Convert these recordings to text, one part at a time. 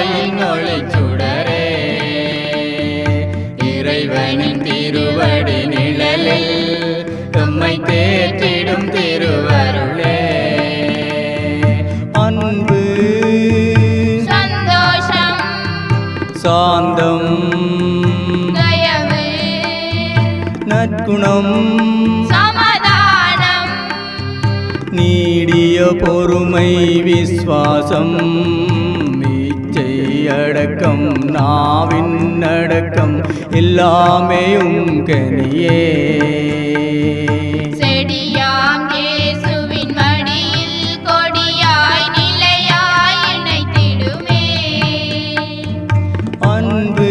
பாதையின் ஒளிச்சுடரே, இறைவனின் திருவடி நிழலில் எம்மை தேற்றிடும் திருவருளே. அன்பு, சந்தோஷம், சாந்தம், தயவு, நற்குணம், சமாதானம், நீடிய பொறுமை, விசுவாசம், இச்சை அடக்கம், நாவின் அடக்கம், எல்லாமே கனியே. செடியாம் இயேசுவின் மடியில் கொடியாய் நிலையாய் இணைத்திடுமே. அன்பு,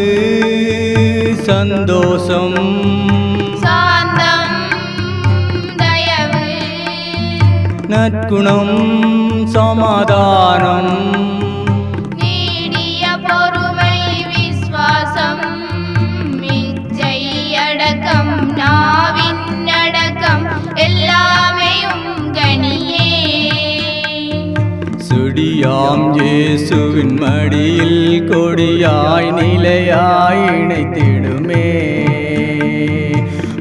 சந்தோஷம், சாந்தம், தயவு, நற்குணம், சமாதானம், நீடிய பொறுமை, விசுவாசம், இச்சை அடக்கம், நாவின் அடக்கம், எல்லாமே கனியே. சுடியாம் இயேசுவின் மடியில் கொடியாய் நிலையாய் இணைத்திடுமே.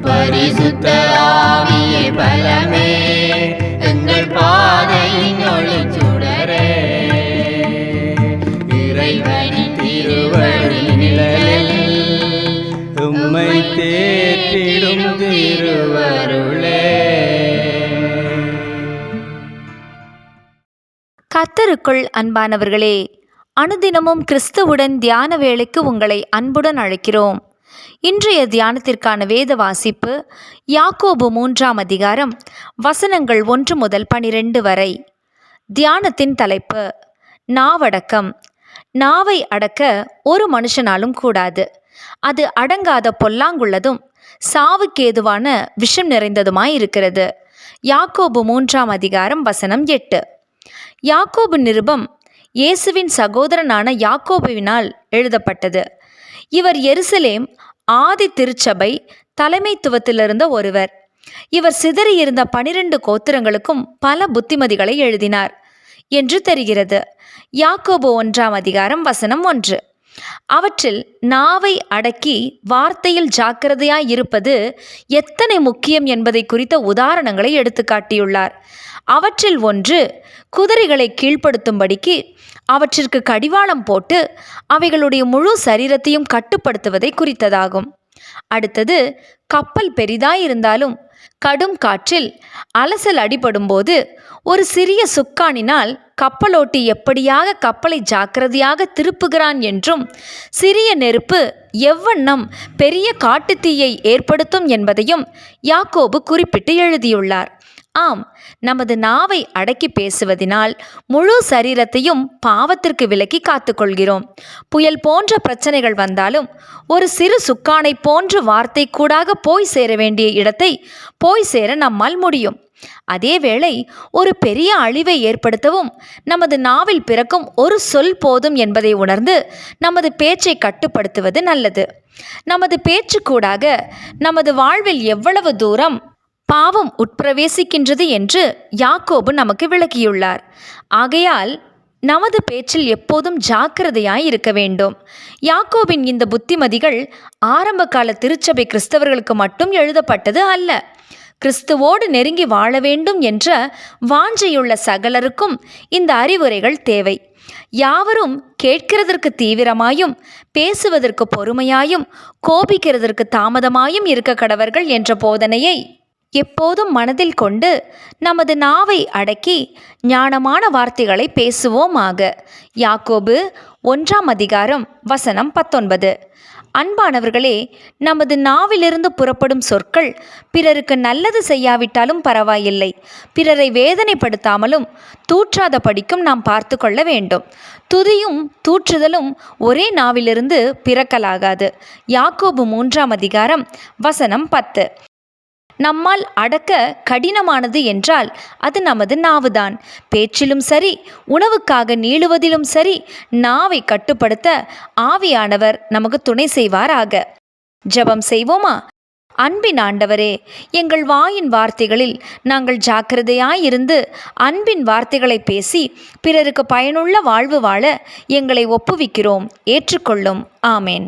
பரிசுத்த ஆவியே பலமே, எங்கள் பாதையின் ஒளிச்சுடரே, இறைவனின் திருவடி நிழலில் உம்மை தேற்றிடும் திருவருளே. கர்த்தருக்குள் அன்பானவர்களே, அனுதினமும் கிறிஸ்துவுடன் தியான வேளைக்கு உங்களை அன்புடன் அழைக்கிறோம். இன்றைய தியானத்திற்கான வேத வாசிப்பு யாக்கோபு 3ஆம் அதிகாரம் வசனங்கள் 1 முதல் 12 வரை. தியானத்தின் தலைப்பு நாவடக்கம். நாவை அடக்க ஒரு மனுஷனாலும் கூடாது. அது அடங்காத பொல்லாங்குள்ளதும் சாவுக்கேதுவான விஷம் நிறைந்ததுமாயிருக்கிறது. யாக்கோபு 3ஆம் அதிகாரம் வசனம் 8. யாக்கோபு நிருபம் இயேசுவின் சகோதரனான யாக்கோபுவினால் எழுதப்பட்டது. இவர் எருசலேம் ஆதி திருச்சபை தலைமைத்துவத்திலிருந்த ஒருவர். இவர் சிதறியிருந்த 12 கோத்திரங்களுக்கும் பல புத்திமதிகளை எழுதினார் என்று தெரிகிறது. யாக்கோபு 1ஆம் அதிகாரம் வசனம் 1. அவற்றில் நாவை அடக்கி வார்த்தையில் ஜாக்கிரதையாய் இருப்பது எத்தனை முக்கியம் என்பதை குறித்த உதாரணங்களை எடுத்து காட்டியுள்ளார். அவற்றில் ஒன்று, குதிரைகளை கீழ்ப்படுத்தும்படிக்கு அவற்றிற்கு கடிவாளம் போட்டு அவைகளுடைய முழு சரீரத்தையும் கட்டுப்படுத்துவதை குறித்ததாகும். அடுத்தது, கப்பல் பெரிதாயிருந்தாலும் கடும் காற்றில் அலசல் அடிபடும்போது ஒரு சிறிய சுக்கானினால் கப்பலோட்டி எப்படியாக கப்பலை ஜாக்கிரதையாக திருப்புகிறான் என்றும், சிறிய நெருப்பு எவ்வண்ணம் பெரிய காட்டுத்தீயை ஏற்படுத்தும் என்பதையும் யாக்கோபு குறிப்பிட்டு எழுதியுள்ளார். ஆம், நமது நாவை அடக்கி பேசுவதினால் முழு சரீரத்தையும் பாவத்திற்கு விலக்கி காத்துக்கொள்கிறோம். புயல் போன்ற பிரச்சனைகள் வந்தாலும் ஒரு சிறு சுக்கானை போன்ற வார்த்தை கூடாக போய் சேர வேண்டிய இடத்தை போய் சேர நம்மால் முடியும். அதேவேளை ஒரு பெரிய அழிவை ஏற்படுத்தவும் நமது நாவில் பிறக்கும் ஒரு சொல் போதும் என்பதை உணர்ந்து நமது பேச்சை கட்டுப்படுத்துவது நல்லது. நமது பேச்சு கூடாக நமது வாழ்வில் எவ்வளவு தூரம் பாவம் உட்பிரவேசிக்கின்றது என்று யாக்கோபு நமக்கு விளக்கியுள்ளார். ஆகையால் நமது பேச்சில் எப்போதும் ஜாக்கிரதையாய் இருக்க வேண்டும். யாக்கோபின் இந்த புத்திமதிகள் ஆரம்ப கால திருச்சபை கிறிஸ்தவர்களுக்கு மட்டும் எழுதப்பட்டது அல்ல. கிறிஸ்துவோடு நெருங்கி வாழ வேண்டும் என்ற வாஞ்சையுள்ள சகலருக்கும் இந்த அறிவுரைகள் தேவை. யாவரும் கேட்கிறதற்கு தீவிரமாயும் பேசுவதற்கு பொறுமையாயும் கோபிக்கிறதற்கு தாமதமாயும் இருக்க கடவர்கள் என்ற போதனையை எப்போதும் மனதில் கொண்டு நமது நாவை அடக்கி ஞானமான வார்த்தைகளை பேசுவோமாக. யாக்கோபு 1ஆம் அதிகாரம் வசனம் 19. அன்பானவர்களே, நமது நாவிலிருந்து புறப்படும் சொற்கள் பிறருக்கு நல்லது செய்யாவிட்டாலும் பரவாயில்லை, பிறரை வேதனைப்படுத்தாமலும் தூற்றாத படிக்கும் நாம் பார்த்து கொள்ள வேண்டும். துதியும் தூற்றுதலும் ஒரே நாவிலிருந்து பிறக்கலாகாது. யாக்கோபு 3ஆம் அதிகாரம் வசனம் 10. நம்மால் அடக்க கடினமானது என்றால் அது நமது நாவுதான். பேச்சிலும் சரி, உணவுக்காக நீளுவதிலும் சரி, நாவை கட்டுப்படுத்த ஆவியானவர் நமக்கு துணை செய்வாராக. ஜெபம் செய்வோமா? அன்பின் ஆண்டவரே, எங்கள் வாயின் வார்த்தைகளில் நாங்கள் ஜாக்கிரதையாயிருந்து அன்பின் வார்த்தைகளை பேசி பிறருக்கு பயனுள்ள வாழ்வு வாழ எங்களை ஒப்புவிக்கிறோம். ஏற்றுக்கொள்ளும். ஆமேன்.